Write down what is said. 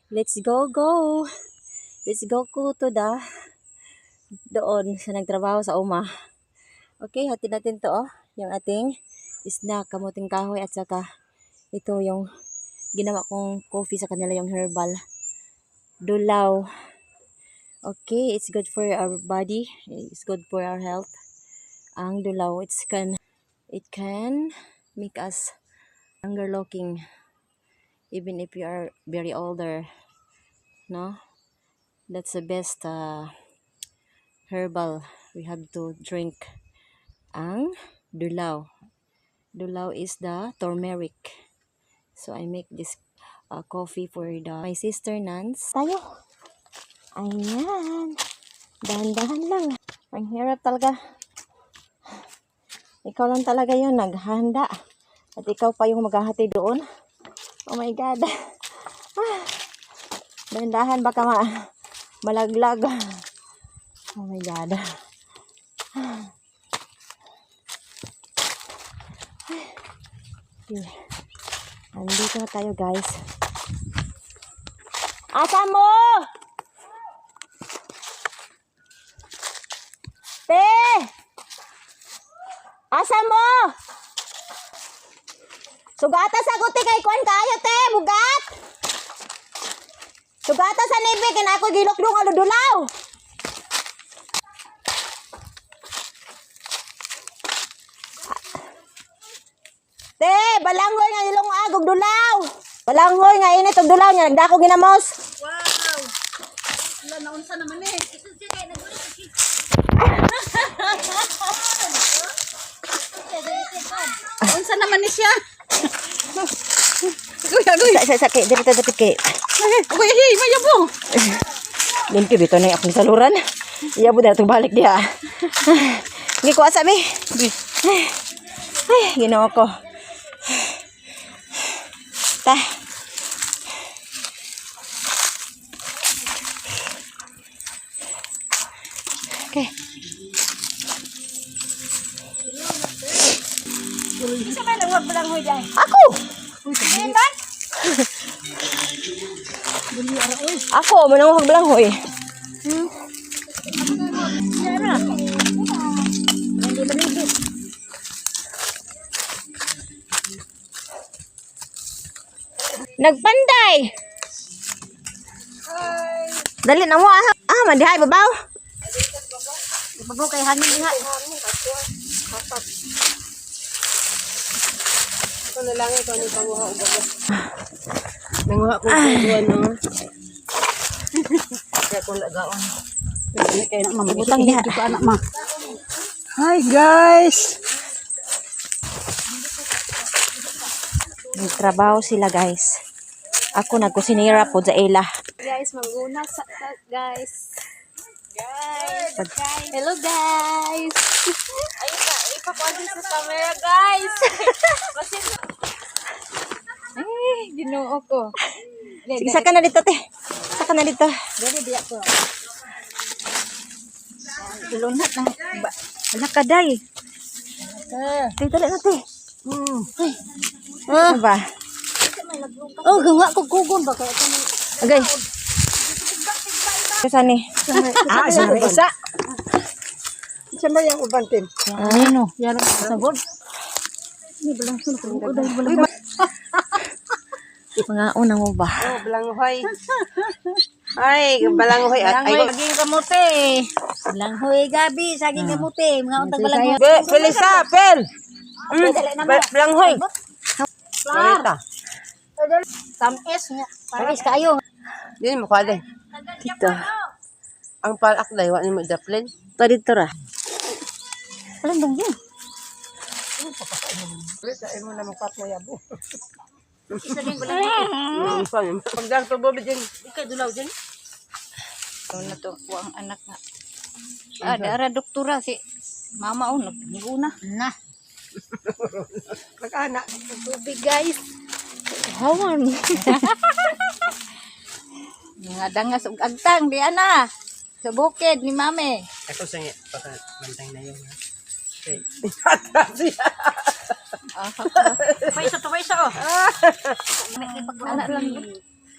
Let's go, go. Let's go to the doon sa nagtrabaho sa uma. Okay, hatid natin to yung ating snack, kamuting kahoy at saka ito yung ginawa kong coffee sa kanila, yung herbal dulaw. Okay, it's good for our body, it's good for our health. Ang dulaw, it can make us younger looking even if you are very older, no? That's the best herbal we have to drink. Ang dulaw. Dulaw is the turmeric. So I make this coffee for my sister Nance. Tayo. Ayan. Dahan-dahan lang. Ang hirap talaga. Ikaw lang talaga yun naghahanda. At ikaw pa yung maghahati doon. Oh my God. Dahan-dahan baka malaglag. Oh my God. Okay. Andito na tayo, guys. Asa mo? Te! Asa mo? Sugata sa kuti kay kuan kayo, te, bugat. Sugata sa nibi kin ako gilokdong aludulaw. Te, balanghoy nga ilong agog dulaw. Balanghoy nga init og dulaw nya nagdako ginamos. Wow. Wala na unsa naman eh. Unsa naman ni siya? Guya. Sakit dito kay. Guya, hey, mayabo. Limpyo bito na akong saluran. Iya buda to balik dia. Ngi ko asa mi. Ay, ginawa ko. Tah. Okay. Isa man ang magbalanghoy dai. Ako. Diba? Ako manang magbalanghoy. Sara. Hindi balibit. Nagpanday. Dali na mo mandihay babaw. Babaw kay hangin diha. Ito na lang ito ni panguha og gamot. Nanguha ko kuwan no. Kaya ko lagaon. Kaya na Butang diha. Dito anak ma. Hi guys. Nagtrabaho sila, guys. Ako nagkusinira po sa ila. Guys, mangguna sa guys. Hello guys. Ayun ka, ipapasin sa camera guys. Eh, ginoo ko. Sige, saka na dito, te. Saka na dito. Dali diya ko. Tulunat na. Wala ka, day. Te, dali na, te. Ay. Ano ba? Oh, gawa ko gugon ba kaya kami. Agay. Saan ni? Sa isa. Sa may ang ubantin. Ano? Yara sa bod. Ni belang sun ko udah belang. Mga unang mo ba? Oh, balanghoy. Ay, balanghoy at ay Saging kamote. Langhoy gabi, saging kamote, mga untang balanghoy. Felisa, Pel. Balanghoy. Balita. Tamis nya. Paris kayo. Dili mo kwade. Dito. Ang palak dai wa ni mo daplin. Dito ra. Alam bang yun? Sa imo na makat mo yabo. Isa din balanghoy. Pagdang to bobi din. Ikaw dulaw din. Ito na to po ang anak nga. Dara doktora si mama o naguna. Na. Nakana. Tubig guys. Hawan. Mga dangas ug agtang di ana. Sa bukid ni mame. Ako sangi paka bantay na yun. Okay. Paisa to paisa oh. May pagkuana lang.